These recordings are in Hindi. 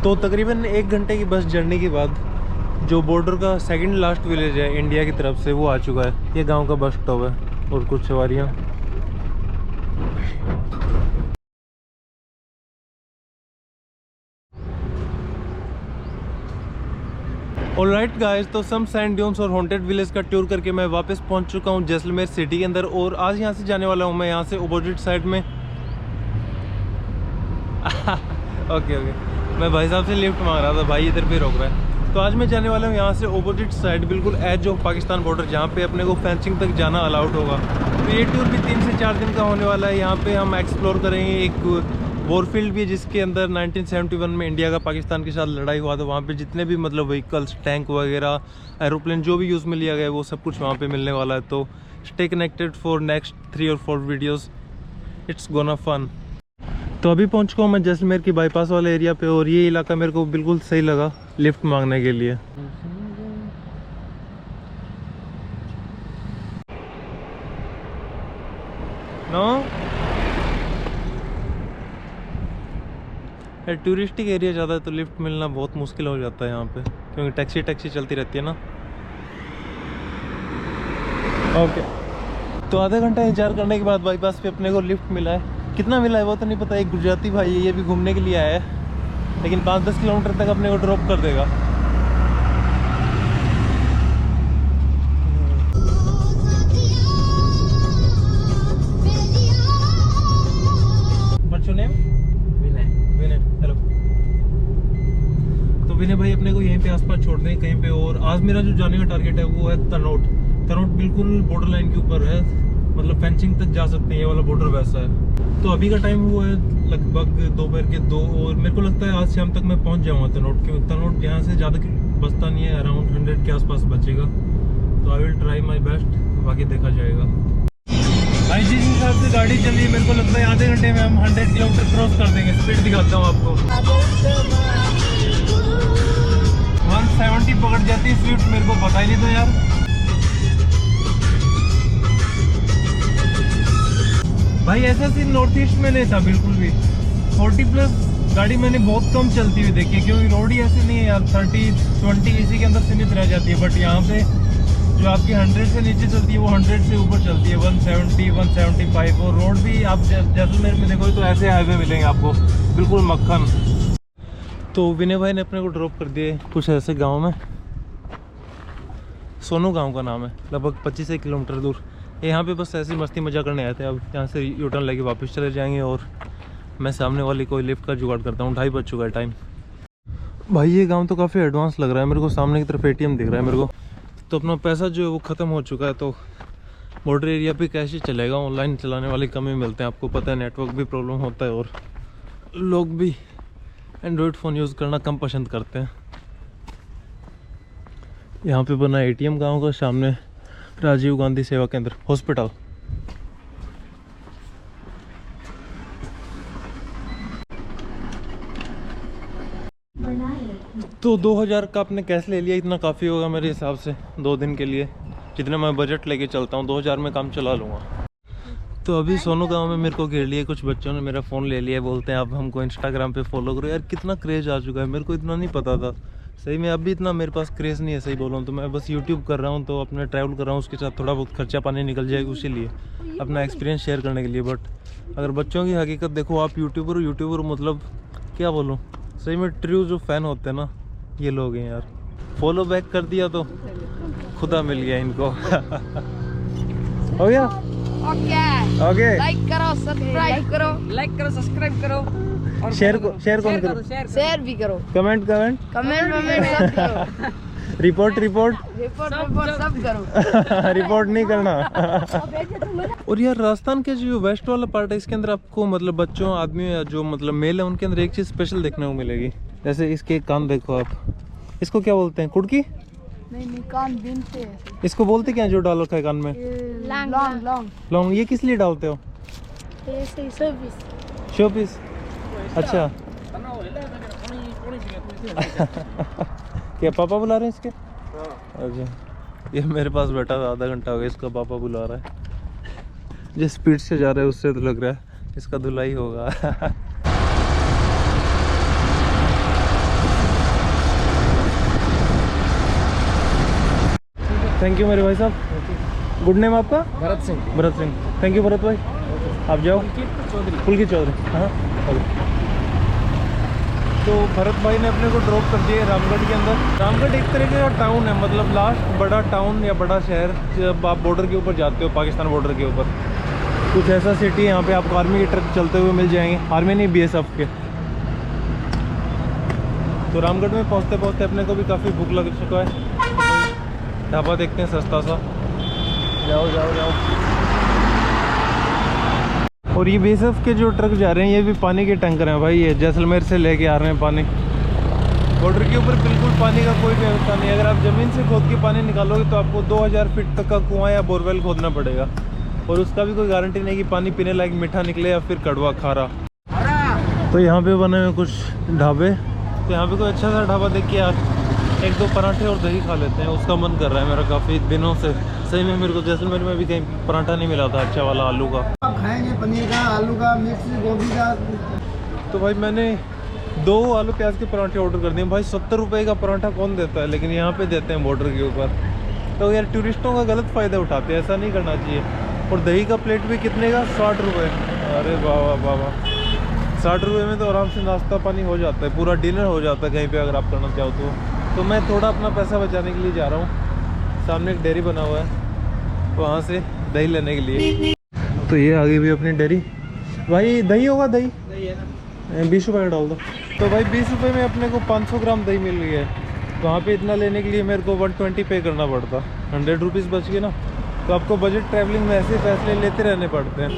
तो तकरीबन 1 घंटे की बस जर्नी के बाद जो बॉर्डर का सेकंड लास्ट विलेज है इंडिया की तरफ से वो आ चुका है। ये गांव का बस स्टॉप है और कुछ सवारियाँ। ऑलराइट गाइस, तो सम सैंड ड्यून्स और हॉन्टेड विलेज का टूर करके मैं वापस पहुंच चुका हूं जैसलमेर सिटी के अंदर। और आज यहां से जाने वाला हूं मैं यहां से अपोजिट साइड में ओके मैं भाई साहब से लिफ्ट मांग रहा था, भाई इधर पे रोक रहा है। तो आज मैं जाने वाला हूं यहां से अपोजिट साइड, बिल्कुल एज ऑफ पाकिस्तान बॉर्डर, जहां पे अपने को फेंसिंग तक जाना अलाउड होगा। तो ये टूर भी 3 से 4 दिन का होने वाला है। यहाँ पे हम एक्सप्लोर करेंगे एक वॉरफील्ड भी है जिसके अंदर 1971 में इंडिया का पाकिस्तान के साथ लड़ाई हुआ था। वहाँ पे जितने भी मतलब व्हीकल्स, टैंक वगैरह, एरोप्लेन जो भी यूज़ में लिया गया है वो सब कुछ वहाँ पे मिलने वाला है। तो स्टे कनेक्टेड फॉर नेक्स्ट 3 और 4 वीडियोस, इट्स गोना फन। तो अभी पहुँच चुका हूँ मैं जैसलमेर की बाईपास वाले एरिया पे और ये इलाका मेरे को बिल्कुल सही लगा लिफ्ट मांगने के लिए। नो टूरिस्टिक एरिया ज़्यादा है तो लिफ्ट मिलना बहुत मुश्किल हो जाता है यहाँ पे, क्योंकि टैक्सी चलती रहती है ना। ओके, तो आधा घंटा इंतजार करने के बाद बाईपास पे अपने को लिफ्ट मिला है। कितना मिला है वो तो नहीं पता। एक गुजराती भाई है, ये भी घूमने के लिए आया है, लेकिन 5-10 किलोमीटर तक अपने को ड्रॉप कर देगा। विनय भाई अपने को यहीं पे आसपास छोड़ दें कहीं पे। और आज मेरा जो जाने का टारगेट है वो है तनोट बिल्कुल बॉर्डर लाइन के ऊपर है, मतलब फेंसिंग तक जा सकते हैं, ये वाला बॉर्डर वैसा है। तो अभी का टाइम वो है लगभग दोपहर के 2 और मेरे को लगता है आज शाम तक मैं पहुंच जाऊंगा तनोट। क्योंकि तनोट यहाँ से ज़्यादा बचता नहीं है, अराउंड 100 के आसपास बचेगा। तो I will try my best, बाकी देखा जाएगा। भाई जिस हिसाब से गाड़ी चली है मेरे को लगता है आधे घंटे में हम 100 किलोमीटर क्रॉस कर देंगे। स्पीड दिखाता हूँ आपको, 170 पकड़ जाती स्विफ्ट, मेरे को पता ही नहीं था यार। भाई ऐसा सीन नॉर्थ ईस्ट में नहीं था बिल्कुल भी। 40+ गाड़ी मैंने बहुत कम चलती हुई देखी है, क्योंकि रोड ही ऐसे नहीं है यार। 30-20 इसी के अंदर सीमित रह जाती है। बट यहाँ पे जो आपकी 100 से नीचे चलती है वो 100 से ऊपर चलती है, 170, 175। और रोड भी आप जैसलमेर में देखोगे तो ऐसे हाईवे मिलेंगे आपको, बिल्कुल मक्खन। तो विनय भाई ने अपने को ड्रॉप कर दिए कुछ ऐसे गांव में, सोनू गांव का नाम है, लगभग 25 किलोमीटर दूर। यहाँ पे बस ऐसी मस्ती मजा करने आए थे। अब यहाँ से यूटर्न लेके वापस चले जाएंगे और मैं सामने वाली कोई लिफ्ट का जुगाड़ करता हूँ। 2:30 बज चुका है टाइम। भाई ये गांव तो काफ़ी एडवांस लग रहा है मेरे को। सामने की तरफ ATM दिख रहा है मेरे को। तो अपना पैसा जो है वो ख़त्म हो चुका है, तो बॉर्डर एरिया पे कैश ही चलेगा। ऑनलाइन चलाने वाले कम ही मिलते हैं, आपको पता है। नेटवर्क भी प्रॉब्लम होता है और लोग भी एंड्रॉयड फ़ोन यूज़ करना कम पसंद करते हैं। यहाँ पे बना ATM गांव का, सामने राजीव गांधी सेवा केंद्र हॉस्पिटल। तो 2000 का आपने कैश ले लिया, इतना काफ़ी होगा मेरे हिसाब से 2 दिन के लिए। जितने मैं बजट लेके चलता हूँ 2000 में काम चला लूँगा। तो अभी सोनू गांव में मेरे को घेर लिया कुछ बच्चों ने, मेरा फ़ोन ले लिया। बोलते हैं आप हमको इंस्टाग्राम पे फॉलो करो। यार कितना क्रेज़ आ चुका है, मेरे को इतना नहीं पता था सही में। अभी इतना मेरे पास क्रेज़ नहीं है सही बोलूँ तो। मैं बस यूट्यूब कर रहा हूँ, तो अपना ट्रैवल कर रहा हूँ, उसके साथ थोड़ा बहुत खर्चा पानी निकल जाएगा, उसी लिए अपना एक्सपीरियंस शेयर करने के लिए। बट अगर बच्चों की हकीकत देखो, आप यूट्यूबर मतलब क्या बोलूँ, सही में ट्रू जो फ़ैन होते हैं ना ये लोग हैं यार। फॉलो बैक कर दिया तो खुदा मिल गया इनको। हो गया ओके। लाइक करो, सब्सक्राइब करो और शेयर कौन करो? शेयर भी करो, कमेंट सब करो। रिपोर्ट सब करो। रिपोर्ट नहीं करना। और यार राजस्थान के जो वेस्ट वाला पार्ट है इसके अंदर आपको मतलब बच्चों, आदमी जो मतलब मेल है उनके अंदर एक चीज़ स्पेशल देखने को मिलेगी। जैसे इसके कान देखो आप, इसको क्या बोलते हैं? कुड़की? नहीं कान बीनते हैं। इसको बोलते क्या जो डाल रखा है कान में? लॉन्ग। ये किस लिए डालते हो? Showpiece. अच्छा। क्या पापा बुला रहे हैं इसके? अच्छा, ये मेरे पास बैठा था, आधा घंटा हो गया इसका पापा बुला रहा है। जिस स्पीड से जा रहा है उससे तो लग रहा है इसका धुलाई होगा। थैंक यू मेरे भाई साहब। गुड नेम आपका? भरत सिंह। भरत सिंह, थैंक यू भरत भाई। आप जाओ। पुलकित चौधरी, हाँ। तो भरत भाई ने अपने को ड्रॉप कर दिया रामगढ़ के अंदर। रामगढ़ एक तरीके का टाउन है, मतलब लास्ट बड़ा टाउन या बड़ा शहर जब आप बॉर्डर के ऊपर जाते हो, पाकिस्तान बॉर्डर के ऊपर। कुछ ऐसा सिटी है, यहाँ पे आपको आर्मी के ट्रक चलते हुए मिल जाएंगे, आर्मी नहीं BSF के। तो रामगढ़ में पहुँचते पहुँचते अपने को भी काफ़ी भूख लग चुका है। ढाबा देखते हैं सस्ता सा। जाओ जाओ जाओ। और ये BSF के जो ट्रक जा रहे हैं ये भी पानी के टैंकर हैं भाई, ये जैसलमेर से लेके आ रहे हैं पानी। बॉर्डर के ऊपर बिल्कुल पानी का कोई व्यवस्था नहीं है। अगर आप ज़मीन से खोद के पानी निकालोगे तो आपको 2000 फीट तक का कुआं या बोरवेल खोदना पड़ेगा, और उसका भी कोई गारंटी नहीं कि पानी पीने लायक मीठा निकले या फिर कड़वा खारा। तो यहाँ पे बने हुए कुछ ढाबे, तो यहाँ पे कोई अच्छा सा ढाबा देख के यार 1-2 पराठे और दही खा लेते हैं, उसका मन कर रहा है मेरा काफ़ी दिनों से। सही में मेरे को जैसलमेर में भी कहीं पराठा नहीं मिला था अच्छा वाला आलू का। आप खाएंगे पनीर का, आलू का, मिक्स गोभी का। तो भाई मैंने 2 आलू प्याज के पराठे ऑर्डर कर दिए। भाई 70 रुपये का पराठा कौन देता है, लेकिन यहाँ पे देते हैं बॉर्डर के ऊपर। तो यार टूरिस्टों का गलत फ़ायदा उठाते हैं, ऐसा नहीं करना चाहिए। और दही का प्लेट भी कितने का? 60 रुपये। अरे बाबा बाबा, 60 रुपये में तो आराम से नाश्ता पानी हो जाता है, पूरा डिनर हो जाता है कहीं पे अगर आप करना चाहो तो मैं थोड़ा अपना पैसा बचाने के लिए जा रहा हूँ। सामने एक डेयरी बना हुआ है, वहाँ से दही लेने के लिए। तो ये आगे भी अपनी डेयरी। भाई दही होगा? दही 20 रुपये का डाल दो। तो भाई 20 रुपये में अपने को 500 ग्राम दही मिल गई है। वहाँ पे इतना लेने के लिए मेरे को 120 पे करना पड़ता, 100 रुपीज़ बच गए ना। तो आपको बजट ट्रैवलिंग में ऐसे फैसले लेते रहने पड़ते हैं,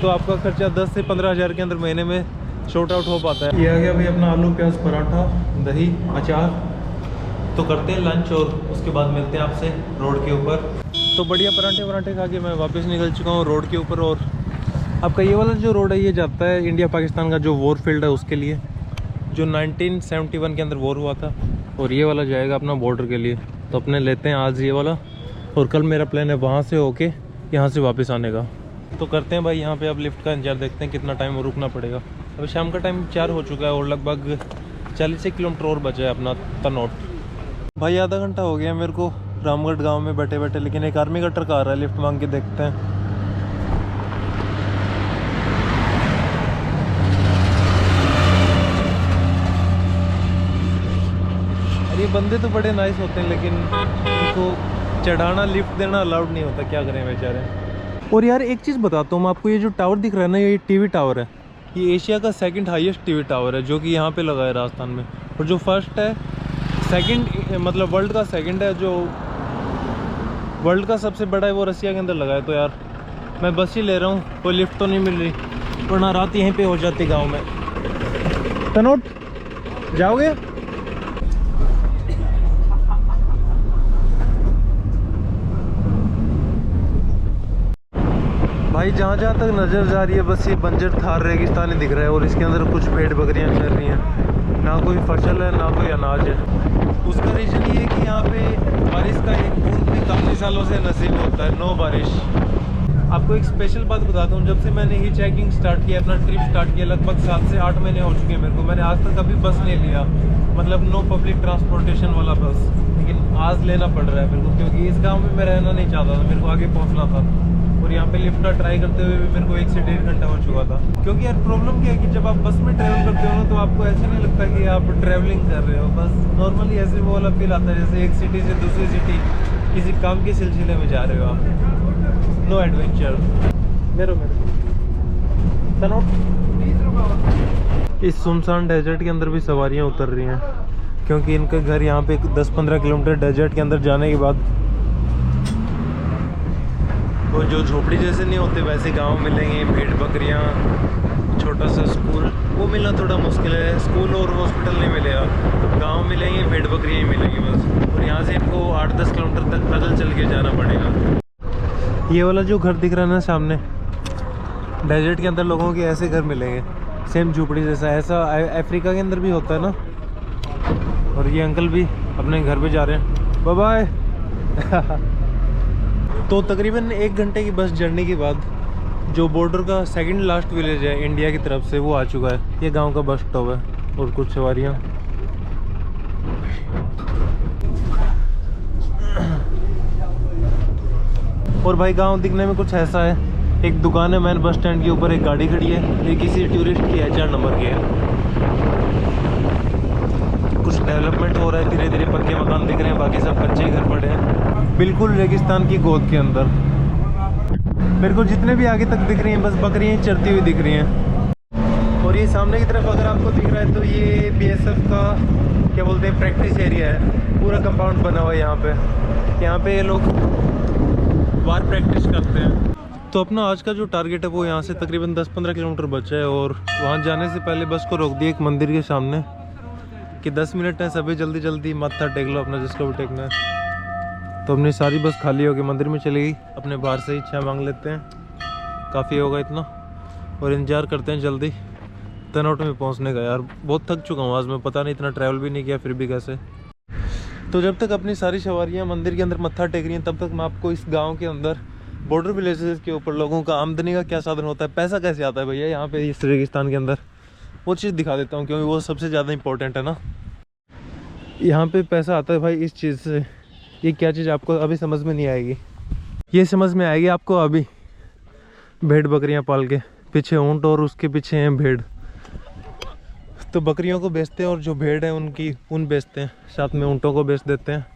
तो आपका खर्चा 10 से 15 हज़ार के अंदर महीने में शॉर्ट आउट हो पाता है। ये आ गया भाई अपना आलू प्याज पराठा, दही, अचार। तो करते हैं लंच और उसके बाद मिलते हैं आपसे रोड के ऊपर। तो बढ़िया पराठे खा के मैं वापस निकल चुका हूँ रोड के ऊपर। और आपका ये वाला जो रोड है ये जाता है इंडिया पाकिस्तान का जो वॉर फील्ड है उसके लिए, जो 1971 के अंदर वॉर हुआ था। और ये वाला जाएगा अपना बॉर्डर के लिए। तो अपने लेते हैं आज ये वाला, और कल मेरा प्लान है वहाँ से होके यहाँ से वापस आने का। तो करते हैं भाई यहाँ पे अब लिफ्ट का इंतजार, देखते हैं कितना टाइम रुकना पड़ेगा। अभी शाम का टाइम 4 हो चुका है और लगभग 40 किलोमीटर और बचा है अपना तनोट। भाई आधा घंटा हो गया मेरे को रामगढ़ गांव में बैठे बैठे, लेकिन एक आर्मी का ट्रक आ रहा है, लिफ्ट मांग के देखते हैं। ये बंदे तो बड़े नाइस होते हैं, लेकिन उनको चढ़ाना लिफ्ट देना अलाउड नहीं होता, क्या करें बेचारे। और यार एक चीज़ बताता हूँ मैं आपको, ये जो टावर दिख रहा है ना, ये टीवी टावर है। ये एशिया का 2nd हाईएस्ट टीवी टावर है, जो कि यहाँ पे लगा है राजस्थान में। और जो फर्स्ट है, सेकंड मतलब वर्ल्ड का 2nd है, जो वर्ल्ड का सबसे बड़ा है वो रसिया के अंदर लगा है। तो यार मैं बस ही ले रहा हूँ, कोई लिफ्ट तो नहीं मिल रही, वरना रात यहीं पे हो जाती गाँव में। तनोट जाओगे? भाई जहाँ जहाँ तक नज़र जा रही है बस ये बंजर थार रेगिस्तान ही दिख रहा है, और इसके अंदर कुछ भेड़ बकरियाँ चल रही हैं। ना कोई फसल है ना कोई अनाज है। उसका रीज़न ये है कि यहाँ पे बारिश का एक बूंद भी काफ़ी सालों से नसीब होता है, नो बारिश। आपको एक स्पेशल बात बताता हूँ, जब से मैंने ही चेकिंग स्टार्ट किया, अपना ट्रिप स्टार्ट किया, लगभग 7 से 8 महीने हो चुके हैं मेरे को। मैंने आज तक कभी बस नहीं लिया, मतलब नो पब्लिक ट्रांसपोर्टेशन वाला बस, लेकिन आज लेना पड़ रहा है मेरे को, क्योंकि इस गाँव में मैं रहना नहीं चाहता था, मेरे को आगे पहुँचना था। और यहाँ पे लिफ्ट का ट्राई करते हुए भी मेरे को 1 से 1.5 घंटा हो चुका था। क्योंकि यार प्रॉब्लम क्या है कि जब आप बस में ट्रैवल करते हो ना, तो आपको ऐसा नहीं लगता कि आप ट्रैवलिंग कर रहे हो, बस नॉर्मली ऐसे वो वाला फील आता है जैसे एक सिटी से दूसरी सिटी किसी काम के सिलसिले में जा रहे हो आप। No adventure. मेरो इस सुनसान डेजर्ट के अंदर भी सवारियाँ उतर रही हैं, क्योंकि इनके घर यहाँ पे 10-15 किलोमीटर डेजर्ट के अंदर जाने के बाद वो जो झोपड़ी जैसे नहीं होते वैसे गांव मिलेंगे, भेड़ बकरियां, छोटा सा स्कूल, वो मिलना थोड़ा मुश्किल है। स्कूल और हॉस्पिटल नहीं मिलेगा, गांव मिलेंगे, भेड़ बकरियां ही मिलेंगी बस। और यहाँ से इनको 8-10 किलोमीटर तक पैदल चल के जाना पड़ेगा। ये वाला जो घर दिख रहा है ना सामने, डेजर्ट के अंदर लोगों के ऐसे घर मिलेंगे, सेम झोपड़ी जैसा। ऐसा अफ्रीका के अंदर भी होता है ना। और ये अंकल भी अपने घर पे जा रहे हैं, बाय बाय। तो तकरीबन 1 घंटे की बस जर्नी के बाद जो बॉर्डर का 2nd लास्ट विलेज है इंडिया की तरफ से, वो आ चुका है। ये गांव का बस स्टॉप है और कुछ सवारियां। और भाई गांव दिखने में कुछ ऐसा है, एक दुकान है मैन बस स्टैंड के ऊपर, एक गाड़ी खड़ी है, ये किसी टूरिस्ट की है, 4 नंबर की है। कुछ डेवलपमेंट हो रहा है, धीरे धीरे पक्के मकान दिख रहे हैं, बाकी सब कच्चे घर पड़े हैं, बिल्कुल रेगिस्तान की गोद के अंदर। मेरे को जितने भी आगे तक दिख रही हैं बस बकरियाँ चरती हुई दिख रही हैं। और ये सामने की तरफ अगर आपको दिख रहा है तो ये BSF का क्या बोलते हैं प्रैक्टिस एरिया है, पूरा कंपाउंड बना हुआ है यहाँ पे ये लोग वार प्रैक्टिस करते हैं। तो अपना आज का जो टारगेट है वो यहाँ से तकरीबन 10-15 किलोमीटर बचा है, और वहाँ जाने से पहले बस को रोक दिया एक मंदिर के सामने कि 10 मिनट है, सभी जल्दी जल्दी माथा टेक लो अपना जिसको भी टेकना है। तो अपनी सारी बस खाली होगी, मंदिर में चली गई, अपने बाहर से ही इच्छा मांग लेते हैं, काफ़ी होगा इतना, और इंतज़ार करते हैं जल्दी तनोट में पहुँचने का। यार बहुत थक चुका हूँ आज मैं, पता नहीं इतना ट्रैवल भी नहीं किया फिर भी कैसे। तो जब तक अपनी सारी सवारियाँ मंदिर के अंदर मत्था टेक रही हैं तब तक मैं आपको इस गांव के अंदर बॉर्डर विलेजेस के ऊपर लोगों का आमदनी का क्या साधन होता है, पैसा कैसे आता है भैया यहाँ पे इस रेगिस्तान के अंदर, वो चीज़ दिखा देता हूँ क्योंकि वो सबसे ज़्यादा इंपॉर्टेंट है ना। यहाँ पे पैसा आता है भाई इस चीज़ से, ये क्या चीज़ आपको अभी समझ में नहीं आएगी, ये समझ में आएगी आपको अभी। भेड़ बकरियाँ पाल के, पीछे ऊँट और उसके पीछे हैं भेड़, तो बकरियों को बेचते हैं और जो भेड़ है उनकी ऊन बेचते हैं, साथ में ऊँटों को बेच देते हैं,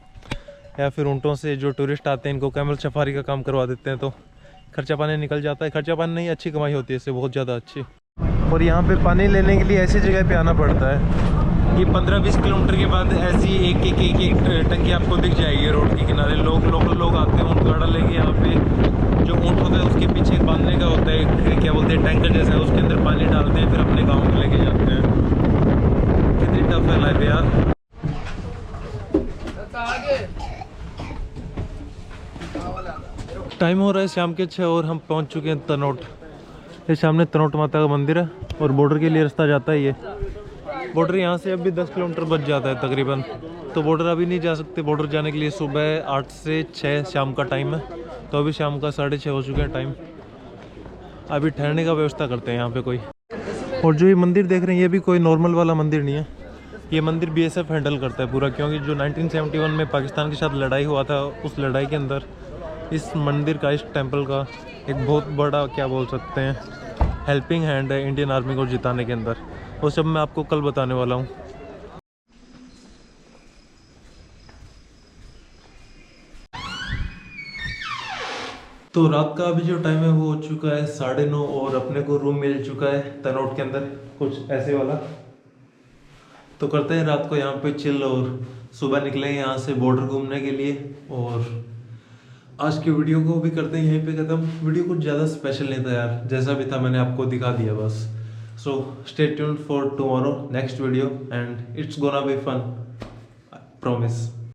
या फिर ऊँटों से जो टूरिस्ट आते हैं इनको कैमल सफारी का काम करवा देते हैं, तो खर्चा पानी निकल जाता है। खर्चा पानी नहीं, अच्छी कमाई होती है इससे, बहुत ज़्यादा अच्छी। और यहाँ पे पानी लेने के लिए ऐसी जगह पे आना पड़ता है, ये 15-20 किलोमीटर के बाद ऐसी एक टंकी आपको दिख जाएगी रोड के किनारे। लोकल लोग आते हैं ऊँट गाड़ा लेके, यहाँ पे जो ऊँट होता है उसके पीछे बांधने का होता है, क्या बोलते हैं टैंकर जैसा है, उसके अंदर पानी डालते हैं, फिर अपने गाँव में लेके जाते हैं। कितनी टफ है लाइफ यार। टाइम हो रहा है शाम के 6 और हम पहुंच चुके हैं तनोट। ये सामने तनोट माता का मंदिर है और बॉर्डर के लिए रास्ता जाता है। ये बॉर्डर यहाँ से अभी 10 किलोमीटर बच जाता है तकरीबन, तो बॉर्डर अभी नहीं जा सकते। बॉर्डर जाने के लिए सुबह 8 से 6 शाम का टाइम है, तो अभी शाम का 6:30 हो चुके हैं टाइम। अभी ठहरने का व्यवस्था करते हैं यहाँ पे कोई। और जो ये मंदिर देख रहे हैं ये भी कोई नॉर्मल वाला मंदिर नहीं है, ये मंदिर BSF हैंडल करता है पूरा, क्योंकि जो 1971 में पाकिस्तान के साथ लड़ाई हुआ था उस लड़ाई के अंदर इस मंदिर का, इस टेंपल का एक बहुत बड़ा क्या बोल सकते हैं हेल्पिंग हैंड है इंडियन आर्मी को जिताने के अंदर। वो सब मैं आपको कल बताने वाला हूँ। तो रात का अभी जो टाइम है वो हो चुका है 9:30 और अपने को रूम मिल चुका है तनोट के अंदर कुछ ऐसे वाला। तो करते हैं रात को यहाँ पे चिल और सुबह निकले यहाँ से बॉर्डर घूमने के लिए। और आज की वीडियो को भी करते हैं यहीं पे खत्म। वीडियो कुछ ज़्यादा स्पेशल नहीं था यार, जैसा भी था मैंने आपको दिखा दिया बस। So stay tuned for tomorrow next video and it's gonna be fun, promise.